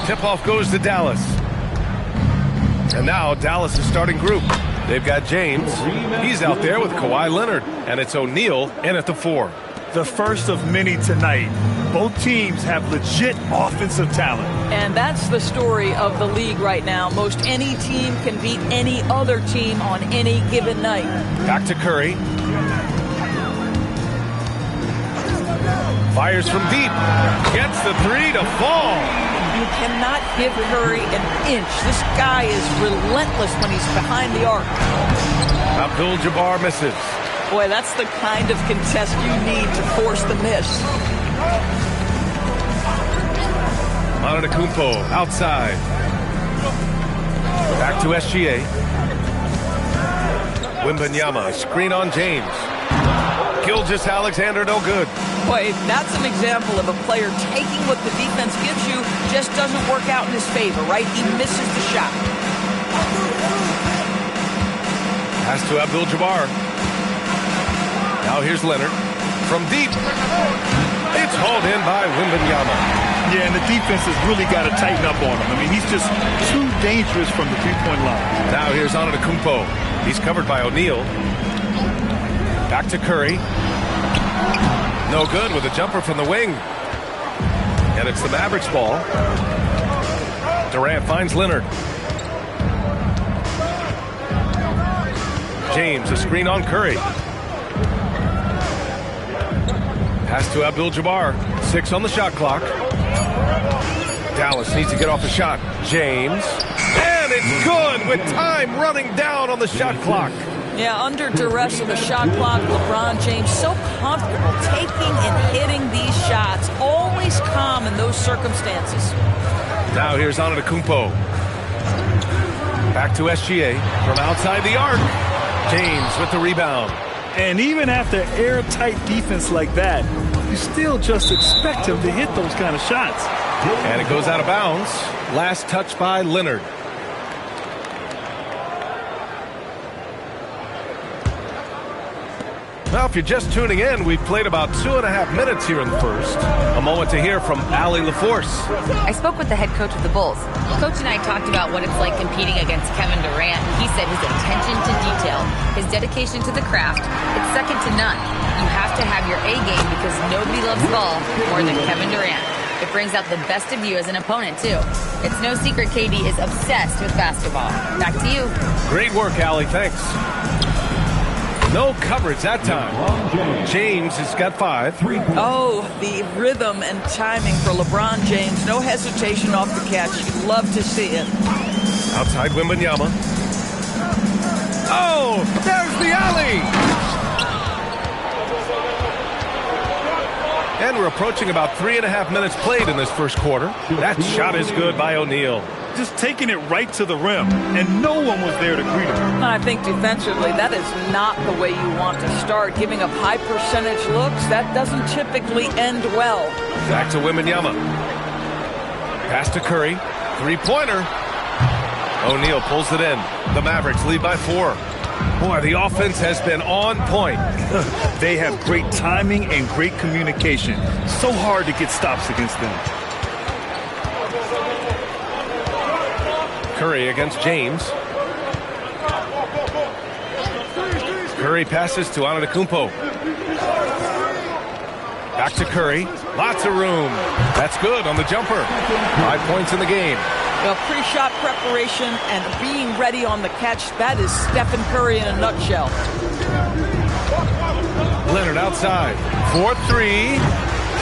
Tip-off goes to Dallas. And now Dallas' starting group. They've got James. He's out there with Kawhi Leonard. And it's O'Neal in at the 4. The first of many tonight. Both teams have legit offensive talent. And that's the story of the league right now. Most any team can beat any other team on any given night. Back to Curry. Fires from deep. Gets the 3 to fall. You cannot give Curry an inch. This guy is relentless when he's behind the arc. Abdul-Jabbar misses. Boy, that's the kind of contest you need to force the miss. Antetokounmpo outside. Back to SGA. Wembanyama, screen on James. Gilgeous-Alexander, no good. Boy, that's an example of a player taking what the defense gives you, just doesn't work out in his favor, right? He misses the shot. Pass to Abdul-Jabbar. Now here's Leonard. From deep. It's hauled in by Wembanyama. Yeah, and the defense has really got to tighten up on him. I mean, he's just too dangerous from the three-point line. Now here's Antetokounmpo. He's covered by O'Neal. Back to Curry. No good with a jumper from the wing. And it's the Mavericks ball. Durant finds Leonard. James, a screen on Curry. Pass to Abdul-Jabbar. 6 on the shot clock. Dallas needs to get off a shot. James. And it's good with time running down on the shot clock. Yeah, under duress of the shot clock, LeBron James so comfortable taking and hitting these shots. Always calm in those circumstances. Now here's Antetokounmpo. Back to SGA from outside the arc. James with the rebound. And even after airtight defense like that, you still just expect him to hit those kind of shots. And it goes out of bounds. Last touch by Leonard. Well, if you're just tuning in, we've played about 2.5 minutes here in the first. A moment to hear from Allie LaForce. I spoke with the head coach of the Bulls. Coach and I talked about what it's like competing against Kevin Durant. He said his attention to detail, his dedication to the craft, it's second to none. You have to have your A game because nobody loves ball more than Kevin Durant. It brings out the best of you as an opponent, too. It's no secret KD is obsessed with basketball. Back to you. Great work, Allie. Thanks. No coverage that time. James has got 5. Oh, the rhythm and timing for LeBron James. No hesitation off the catch. You'd love to see it. Outside Wembanyama. Oh, there's the alley. And we're approaching about 3.5 minutes played in this first quarter. That shot is good by O'Neal. Just taking it right to the rim, and no one was there to greet him. I think defensively, that is not the way you want to start. Giving up high percentage looks, that doesn't typically end well. Back to Wembanyama. Pass to Curry. 3-pointer. O'Neal pulls it in. The Mavericks lead by 4. Boy, the offense has been on point. They have great timing and great communication. So hard to get stops against them. Curry against James. Curry passes to Antetokounmpo. Back to Curry. Lots of room. That's good on the jumper. 5 points in the game. Well, pre-shot preparation and being ready on the catch, that is Stephen Curry in a nutshell. Leonard outside. 4-3.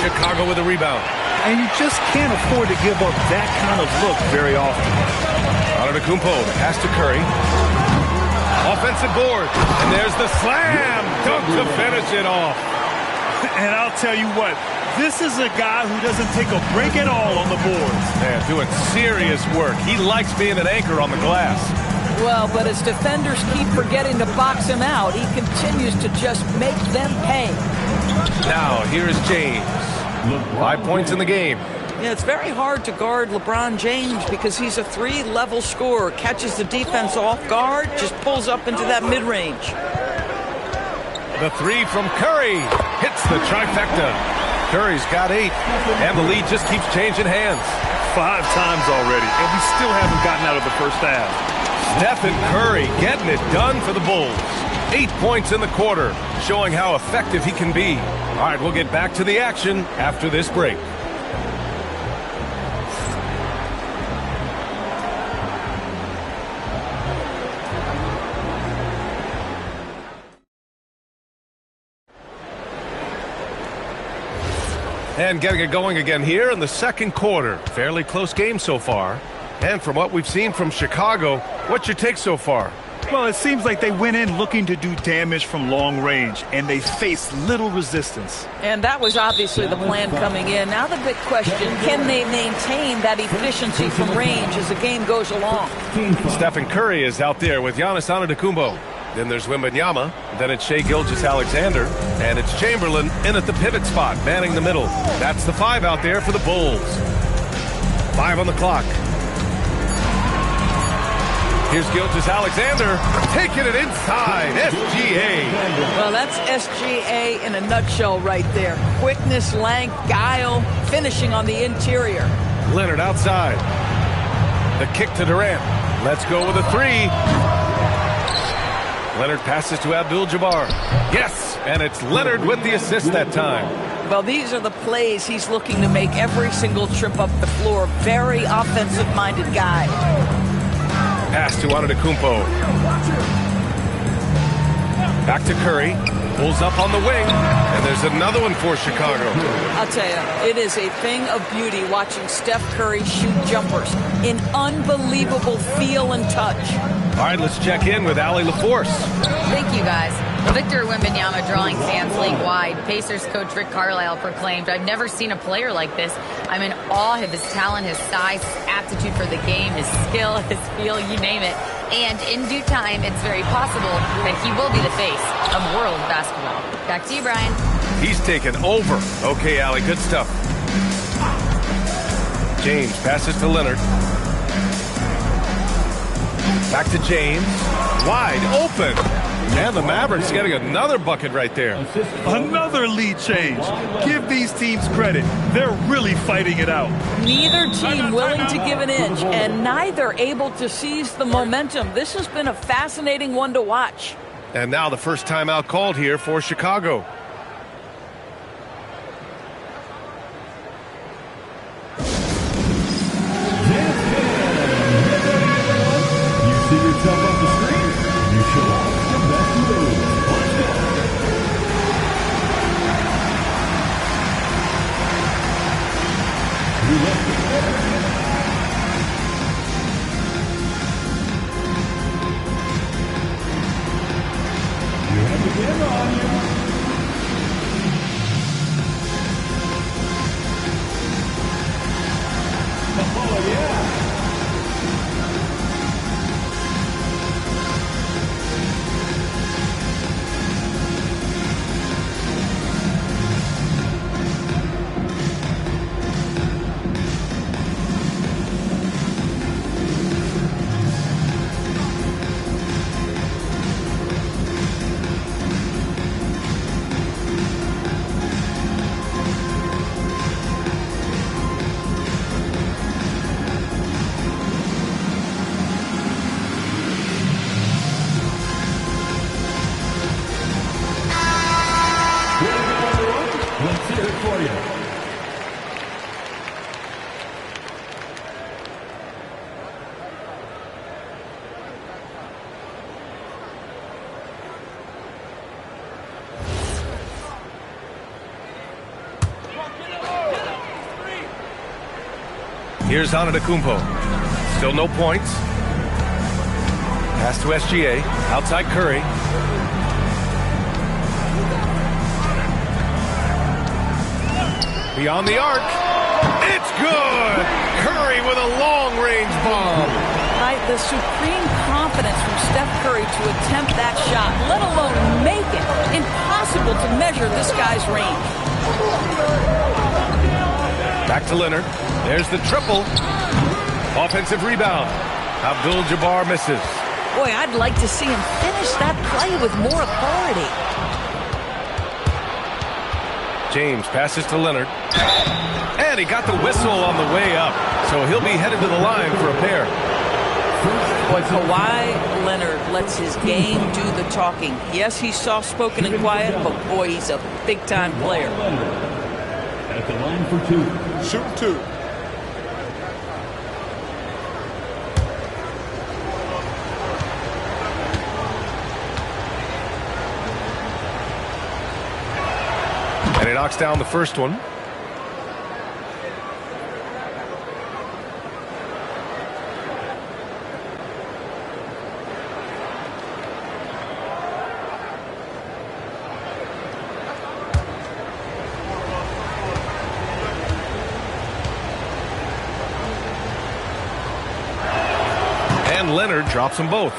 Chicago with a rebound. And you just can't afford to give up that kind of look very often. Antetokounmpo, pass to Curry. Offensive board. And there's the slam dunk to finish it off. And I'll tell you what, this is a guy who doesn't take a break at all on the boards. Man, doing serious work. He likes being an anchor on the glass. Well, but as defenders keep forgetting to box him out, he continues to just make them pay. Now, here's James. 5 points in the game. Yeah, it's very hard to guard LeBron James because he's a 3-level scorer. Catches the defense off guard, just pulls up into that mid-range. The 3 from Curry hits the trifecta. Curry's got 8, and the lead just keeps changing hands. 5 times already, and we still haven't gotten out of the first half. Stephen Curry getting it done for the Bulls. 8 points in the quarter, showing how effective he can be. All right, we'll get back to the action after this break. And getting it going again here in the second quarter. Fairly close game so far. And from what we've seen from Chicago, what's your take so far? Well, it seems like they went in looking to do damage from long range, and they faced little resistance. And that was obviously the plan coming in. Now the big question, can they maintain that efficiency from range as the game goes along? Stephen Curry is out there with Giannis Antetokounmpo. Then there's Wembanyama. Then it's Shai Gilgeous-Alexander. And it's Chamberlain in at the pivot spot, manning the middle. That's the 5 out there for the Bulls. 5 on the clock. Here's Gilgeous-Alexander taking it inside. SGA. Well, that's SGA in a nutshell right there. Quickness, length, guile, finishing on the interior. Leonard outside. The kick to Durant. Let's go with a 3. Leonard passes to Abdul-Jabbar. Yes, and it's Leonard with the assist that time. Well, these are the plays he's looking to make every single trip up the floor. Very offensive-minded guy. Pass to Antetokounmpo. Back to Curry. Pulls up on the wing. And there's another one for Chicago. I'll tell you, it is a thing of beauty watching Steph Curry shoot jumpers in unbelievable feel and touch. All right, let's check in with Allie LaForce. Thank you, guys. Victor Wembanyama drawing fans league-wide. Pacers coach Rick Carlisle proclaimed, "I've never seen a player like this. I'm in awe of his talent, his size, his aptitude for the game, his skill, his feel, you name it. And in due time, it's very possible that he will be the face of world basketball." Back to you, Brian. He's taken over. Okay, Allie, good stuff. James passes to Leonard. Back to James. Wide open. And the Mavericks getting another bucket right there. Another lead change. Give these teams credit. They're really fighting it out. Neither team willing to give an inch, and neither able to seize the momentum. This has been a fascinating one to watch. And now the first timeout called here for Chicago. See yourself on the screen. You show off your best moves. Let's go. You left it there. You have the camera on you. Oh, yeah. Let's hear it for you. Here's Antetokounmpo. Still no points. Pass to SGA. Outside Curry. Beyond the arc. It's good! Curry with a long-range bomb. Right, the supreme confidence from Steph Curry to attempt that shot, let alone make it. Impossible to measure this guy's range. Back to Leonard. There's the triple. Offensive rebound. Abdul-Jabbar misses. Boy, I'd like to see him finish that play with more authority. James passes to Leonard. And he got the whistle on the way up. So he'll be headed to the line for a pair. Boy, Kawhi Leonard lets his game do the talking. Yes, he's soft-spoken and quiet, but boy, he's a big-time player. At the line for two. Shoot two. And he knocks down the first one. And Leonard drops them both.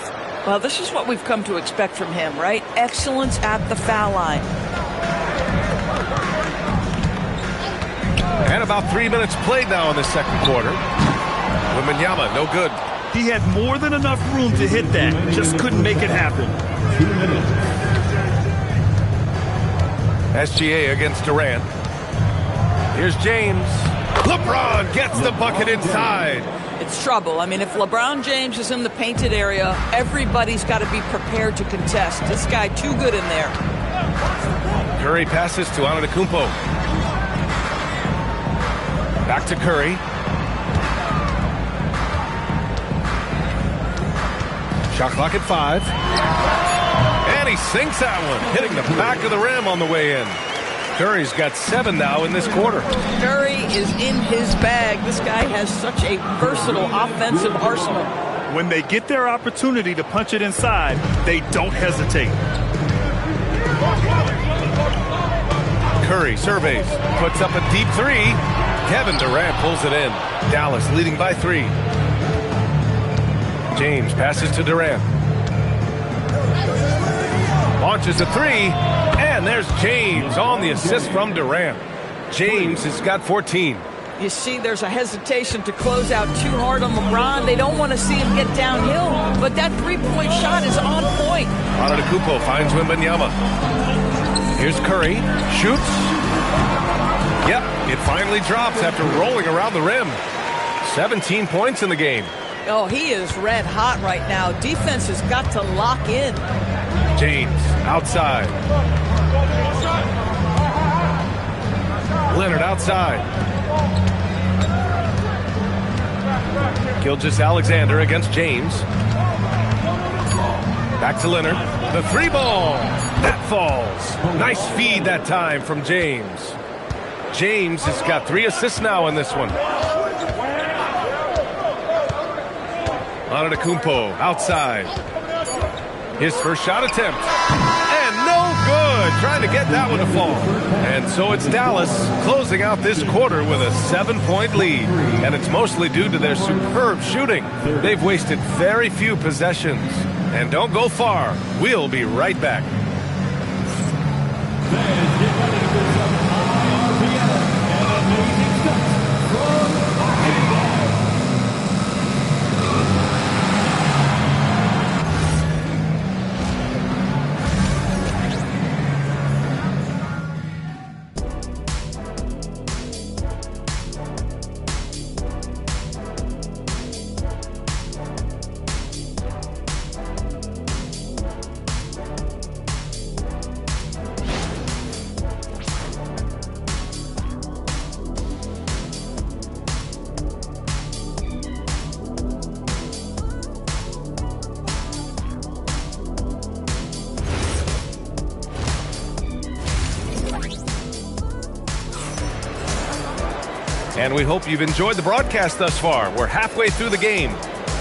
Well, this is what we've come to expect from him, right? Excellence at the foul line. And about 3 minutes played now in the second quarter. Wembanyama, no good. He had more than enough room to hit that. Just couldn't make it happen. 2 minutes. SGA against Durant. Here's James. LeBron gets the bucket inside. It's trouble. I mean, if LeBron James is in the painted area, everybody's got to be prepared to contest. This guy too good in there. Curry passes to Antetokounmpo. Back to Curry. Shot clock at 5. And he sinks that one, hitting the back of the rim on the way in. Curry's got 7 now in this quarter. Curry is in his bag. This guy has such a versatile offensive arsenal. When they get their opportunity to punch it inside, they don't hesitate. Curry surveys, puts up a deep 3. Kevin Durant pulls it in. Dallas leading by 3. James passes to Durant. Launches a 3. And there's James on the assist from Durant. James has got 14. You see there's a hesitation to close out too hard on LeBron. They don't want to see him get downhill, but that three-point shot is on point. Antetokounmpo finds Wembanyama. Here's Curry, shoots. Yep, it finally drops after rolling around the rim. 17 points in the game. Oh, he is red hot right now. Defense has got to lock in. James outside. Leonard outside. Gilgeous-Alexander against James. Back to Leonard. The three ball. That falls. Nice feed that time from James. James has got 3 assists now in this one. Antetokounmpo outside. His first shot attempt. And no good. Trying to get that one to fall. And so it's Dallas closing out this quarter with a 7-point lead. And it's mostly due to their superb shooting. They've wasted very few possessions. And don't go far. We'll be right back. And we hope you've enjoyed the broadcast thus far. We're halfway through the game.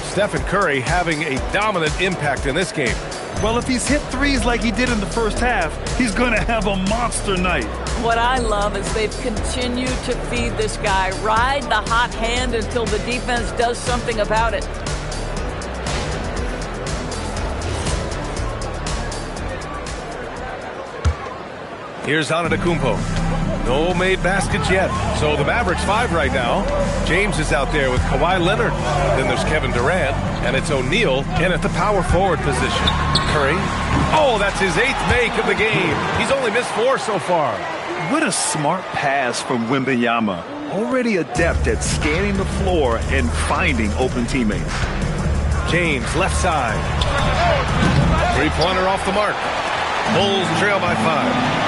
Stephen Curry having a dominant impact in this game. Well, if he's hit threes like he did in the first half, he's going to have a monster night. What I love is they've continued to feed this guy. Ride the hot hand until the defense does something about it. Here's Antetokounmpo. No made baskets yet. So the Mavericks 5 right now. James is out there with Kawhi Leonard. Then there's Kevin Durant. And it's O'Neal in at the power forward position. Curry. Oh, that's his 8th make of the game. He's only missed 4 so far. What a smart pass from Wembanyama. Already adept at scanning the floor and finding open teammates. James, left side. Three-pointer off the mark. Bulls trail by 5.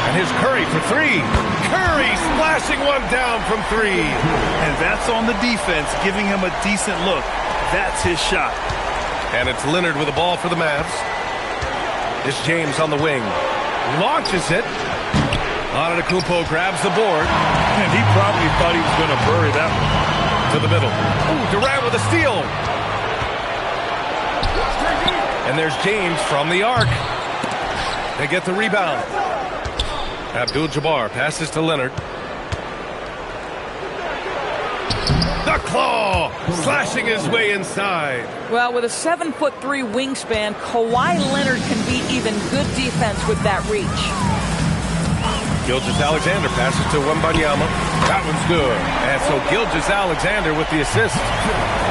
And here's Curry for 3. Curry splashing one down from 3. And that's on the defense, giving him a decent look. That's his shot. And it's Leonard with the ball for the Mavs. It's James on the wing. Launches it. Antetokounmpo grabs the board. And he probably thought he was going to bury that one. To the middle. Ooh, Durant with a steal. And there's James from the arc. They get the rebound. Abdul-Jabbar passes to Leonard. The claw! Slashing his way inside. Well, with a 7'3" wingspan, Kawhi Leonard can beat even good defense with that reach. Gilgeous-Alexander passes to Wembanyama. That one's good. And so Gilgeous-Alexander with the assist.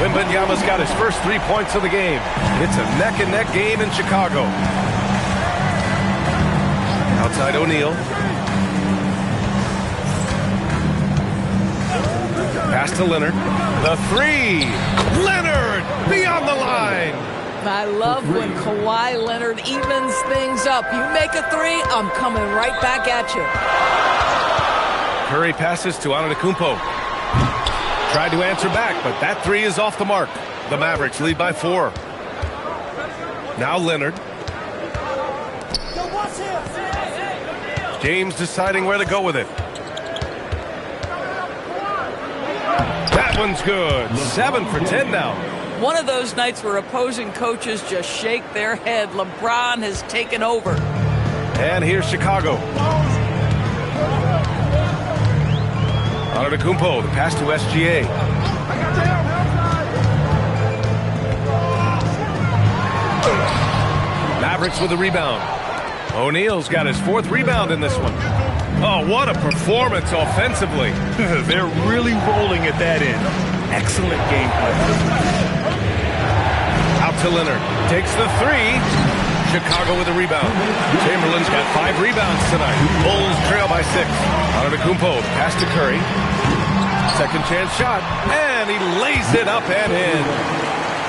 Wembanyama's got his first 3 points of the game. It's a neck-and-neck game in Chicago. Outside O'Neal. Pass to Leonard. The 3. Leonard beyond the line. I love when Kawhi Leonard evens things up. You make a 3, I'm coming right back at you. Curry passes to Antetokounmpo. Tried to answer back, but that 3 is off the mark. The Mavericks lead by 4. Now Leonard. James deciding where to go with it. That one's good. 7 for 10 now. One of those nights where opposing coaches just shake their head. LeBron has taken over. And here's Chicago. Antetokounmpo, the pass to SGA. Mavericks with the rebound. O'Neal's got his 4th rebound in this one. Oh, what a performance offensively. They're really rolling at that end. Excellent game plan. Out to Leonard. Takes the three. Chicago with a rebound. Chamberlain's got 5 rebounds tonight. Bulls trail by 6. Antetokounmpo pass to Curry. Second chance shot. And he lays it up and in.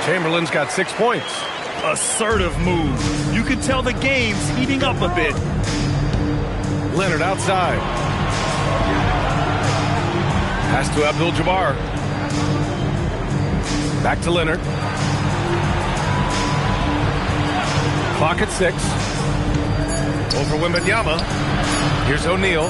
Chamberlain's got 6 points. Assertive move. You can tell the game's heating up a bit. Leonard outside. Pass to Abdul-Jabbar. Back to Leonard. Clock at 6. Over Wembanyama. Here's O'Neal.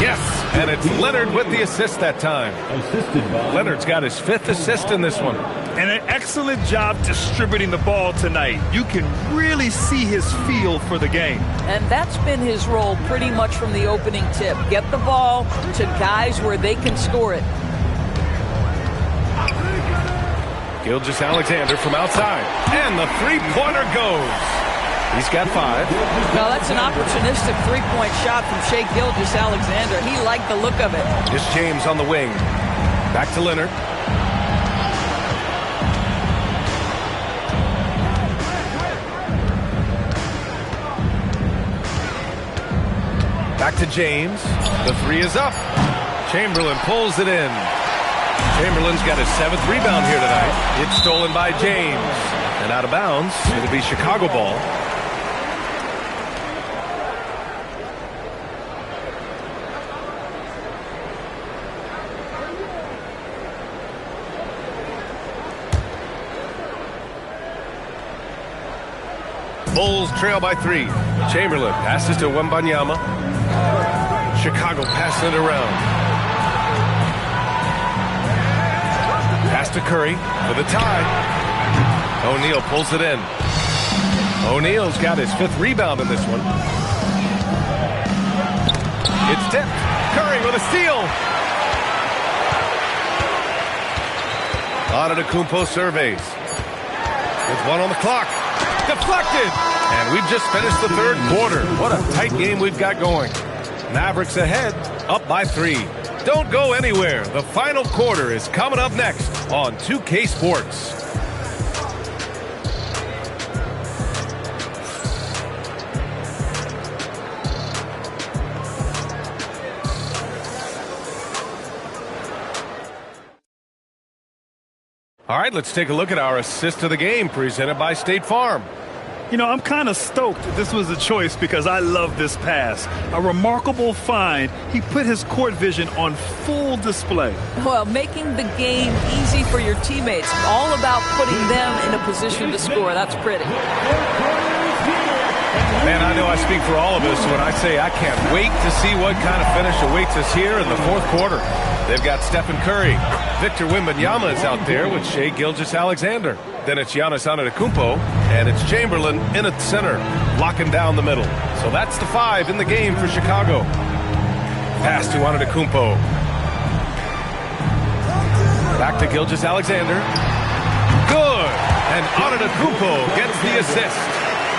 Yes, and it's Leonard with the assist that time. Assisted by Leonard's got his 5th assist in this one. And an excellent job distributing the ball tonight. You can really see his feel for the game. And that's been his role pretty much from the opening tip. Get the ball to guys where they can score it. Gilgeous-Alexander from outside. And the three-pointer goes. He's got 5. Now that's an opportunistic three-point shot from Shai Gilgeous-Alexander. He liked the look of it. Here's James on the wing. Back to Leonard. Back to James. The 3 is up. Chamberlain pulls it in. Chamberlain's got his 7th rebound here tonight. It's stolen by James. And out of bounds. It'll be Chicago ball. Bulls trail by 3. Chamberlain passes to Wembanyama. Chicago passing it around. Pass to Curry for the tie. O'Neal pulls it in. O'Neal's got his 5th rebound in this one. It's tipped. Curry with a steal. Antetokounmpo surveys. With 1 on the clock. Deflected. And we've just finished the 3rd quarter. What a tight game we've got going. Mavericks ahead, up by 3. Don't go anywhere. The final quarter is coming up next on 2K Sports. All right, let's take a look at our assist of the game presented by State Farm. You know, I'm kind of stoked this was a choice because I love this pass. A remarkable find. He put his court vision on full display. Well, making the game easy for your teammates. All about putting them in a position to score. That's pretty. Man, I know I speak for all of us when I say I can't wait to see what kind of finish awaits us here in the 4th quarter. They've got Stephen Curry. Victor Wembanyama is out there with Shai Gilgeous-Alexander. Then it's Giannis Antetokounmpo, and it's Chamberlain in at center, locking down the middle. So that's the 5 in the game for Chicago. Pass to Antetokounmpo. Back to Gilgeous-Alexander. Good! And Antetokounmpo gets the assist.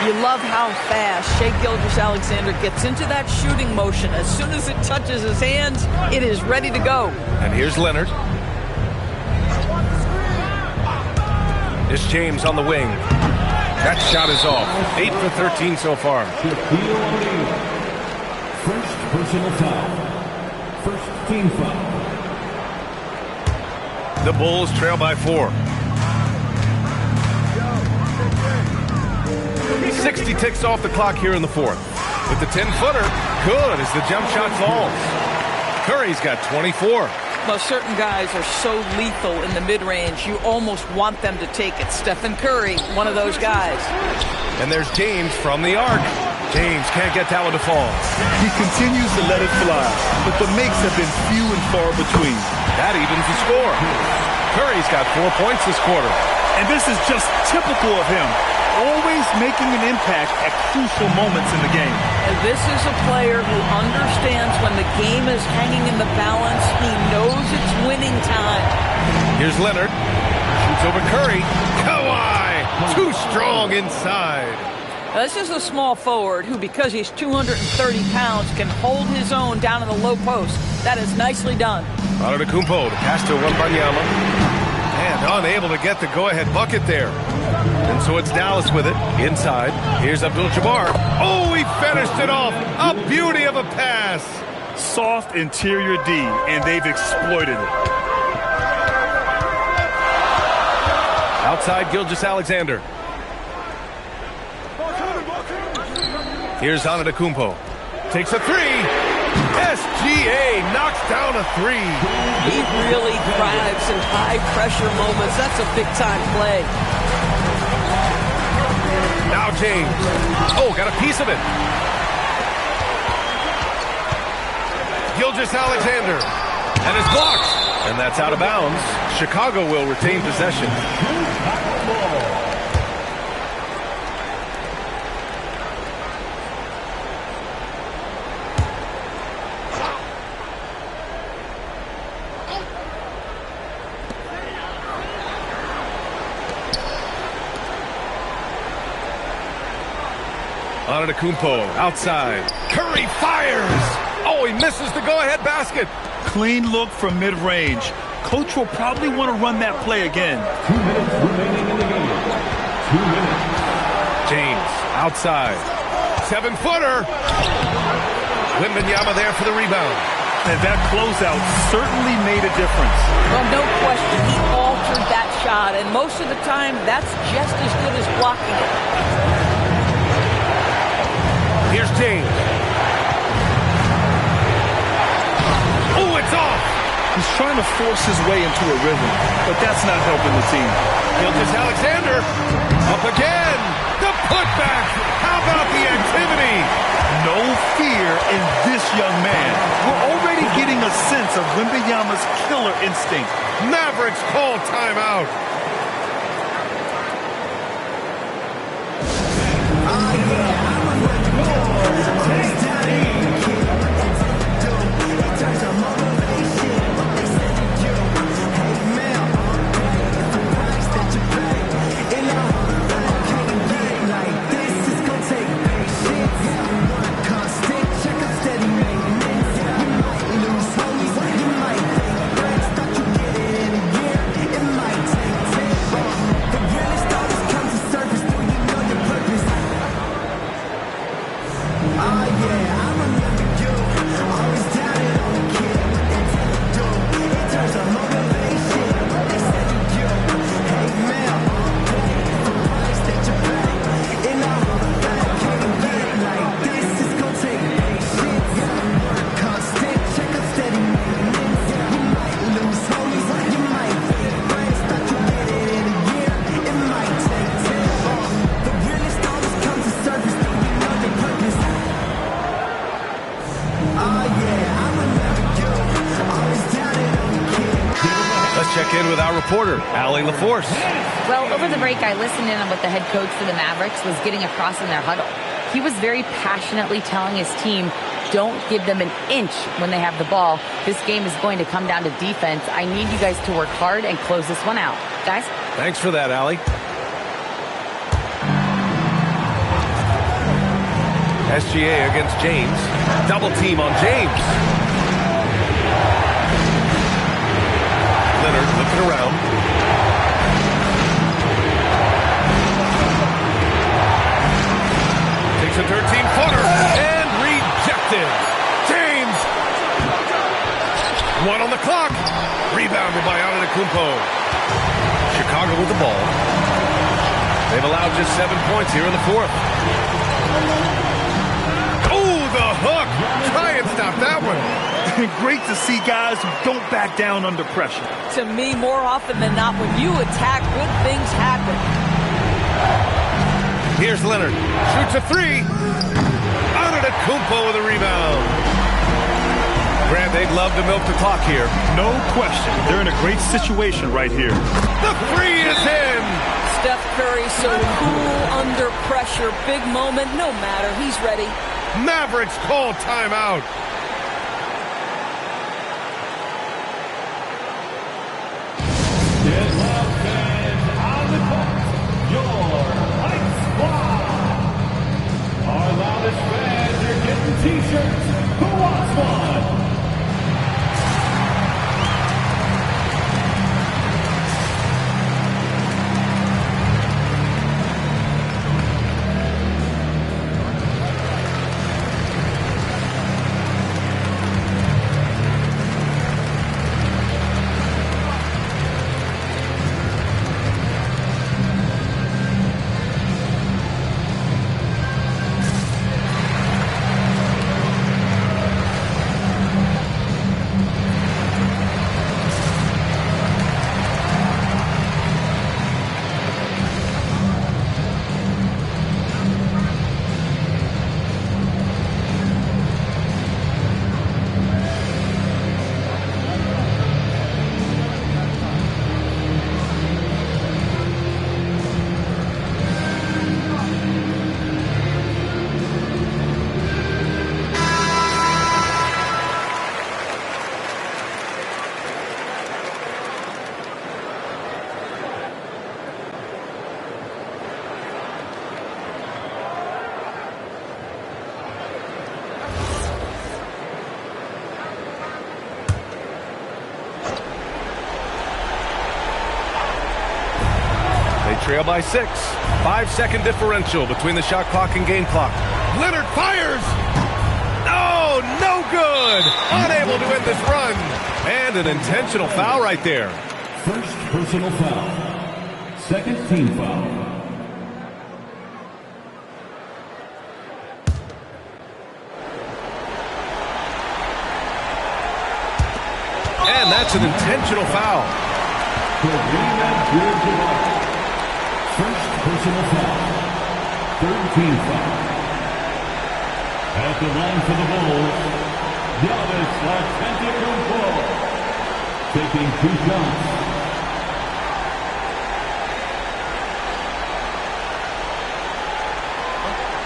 You love how fast Shai Gilgeous-Alexander gets into that shooting motion. As soon as it touches his hands, it is ready to go. And here's Leonard. Here's James on the wing. That shot is off. 8 for 13 so far. First personal foul. First team foul. The Bulls trail by 4. 60 ticks off the clock here in the 4th. With the 10-footer, good as the jump shot falls. Curry's got 24. Well, certain guys are so lethal in the mid-range, you almost want them to take it. Stephen Curry, one of those guys. And there's James from the arc. James can't get that one to fall. He continues to let it fly, but the makes have been few and far between. That evens the score. Curry's got 4 points this quarter. And this is just typical of him. Always making an impact at crucial moments in the game. And this is a player who understands when the game is hanging in the balance. He knows it's winning time. Here's Leonard. Shoots over Curry. Kawhi! Too strong inside. Now, this is a small forward who, because he's 230 pounds, can hold his own down in the low post. That is nicely done. Antetokounmpo, the pass to Wembanyama. And unable to get the go-ahead bucket there. And so it's Dallas with it, inside. Here's Abdul-Jabbar. Oh, he finished it off. A beauty of a pass. Soft interior D, and they've exploited it. Outside Gilgeous-Alexander. Here's Antetokounmpo. Takes a three. SGA knocks down a three. He really thrives in high-pressure moments. That's a big-time play. Now James. Oh, got a piece of it. Gilgeous-Alexander. And it's blocked. And that's out of bounds. Chicago will retain possession. Antetokounmpo outside. Curry fires. Oh, he misses the go-ahead basket. Clean look from mid-range. Coach will probably want to run that play again. 2 minutes remaining in the game. 2 minutes. James outside. 7-footer. Wembanyama there for the rebound. And that closeout certainly made a difference. Well, no question, he altered that shot, and most of the time, that's just as good as blocking it. Here's James. Oh, it's off. He's trying to force his way into a rhythm, but that's not helping the team. Gilgeous-Alexander up again. The putback. How about the activity? No fear in this young man. We're already getting a sense of Wembanyama's killer instinct. Mavericks call timeout. Check in with our reporter, Allie LaForce. Well, over the break, I listened in on what the head coach for the Mavericks was getting across in their huddle. He was very passionately telling his team, don't give them an inch when they have the ball. This game is going to come down to defense. I need you guys to work hard and close this one out. Guys? Thanks for that, Allie. SGA against James. Double team on James. Leonard looking around. Takes a 13-footer and rejected. James. One on the clock. Rebounded by Antetokounmpo. Chicago with the ball. They've allowed just 7 points here in the fourth. Oh, the hook. Try and stop that one. Great to see guys who don't back down under pressure. To me, more often than not, when you attack, good things happen. Here's Leonard. Shoots a three. Antetokounmpo with a rebound. Grant, they'd love to milk the clock here. No question. They're in a great situation right here. The three is in. Steph Curry so cool under pressure. Big moment, no matter. He's ready. Mavericks call timeout. trail by 6. 5-second differential between the shot clock and game clock. Leonard fires! Oh, no good! Unable to end this run. And an intentional foul right there. First personal foul. Second team foul. And that's an intentional foul. First personal foul. Third team foul. At the line for the Bulls, Giannis Antetokounmpo taking 2 shots.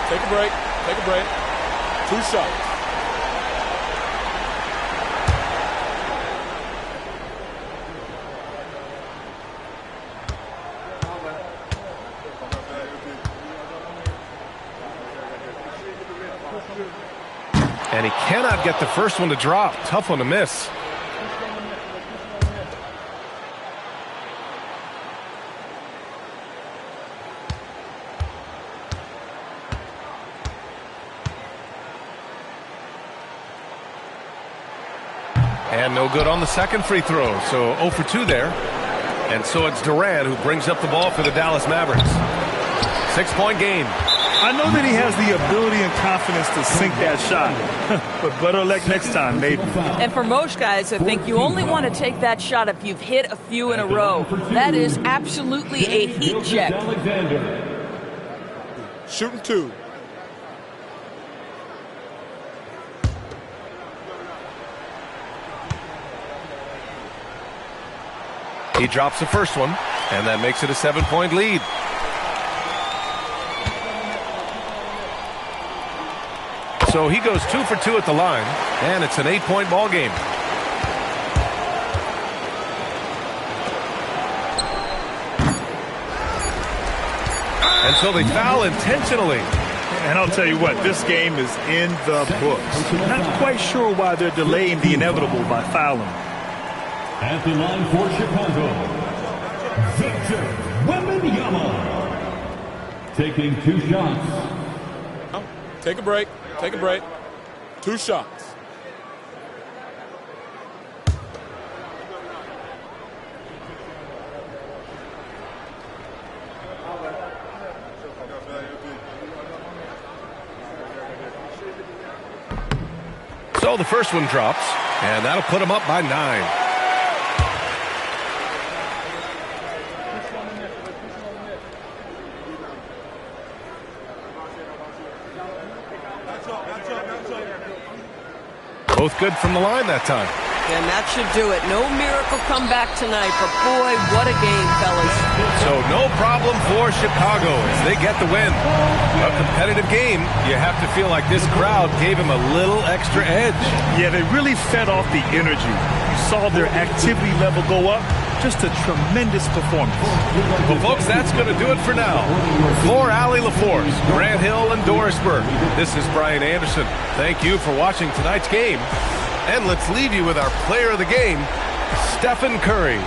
Take a break. Take a break. 2 shots. And he cannot get the first one to drop. Tough one to miss. And no good on the second free throw. So 0 for 2 there. And so it's Durant who brings up the ball for the Dallas Mavericks. 6-point game. I know that he has the ability and confidence to sink that shot, but better luck next time, maybe. And for most guys, I think you only want to take that shot if you've hit a few in a row. That is absolutely a heat check. Shooting 2. He drops the first one, and that makes it a 7-point lead. So he goes 2 for 2 at the line, and it's an 8-point ball game. And so they foul intentionally. And I'll tell you what, this game is in the books. Not quite sure why they're delaying the inevitable by fouling. At the line for Chicago, Victor Wembanyama taking 2 shots. Take a break. Take a break. 2 shots. So the first one drops, and that'll put him up by 9. Both good from the line that time. And that should do it. No miracle comeback tonight, but boy, what a game, fellas. So no problem for Chicago as they get the win. A competitive game. You have to feel like this crowd gave him a little extra edge. Yeah, they really fed off the energy. You saw their activity level go up. Just a tremendous performance. Well, folks, that's going to do it for now. For Allie LaForce, Grant Hill, and Dorisburg, this is Brian Anderson. Thank you for watching tonight's game. And let's leave you with our player of the game, Stephen Curry.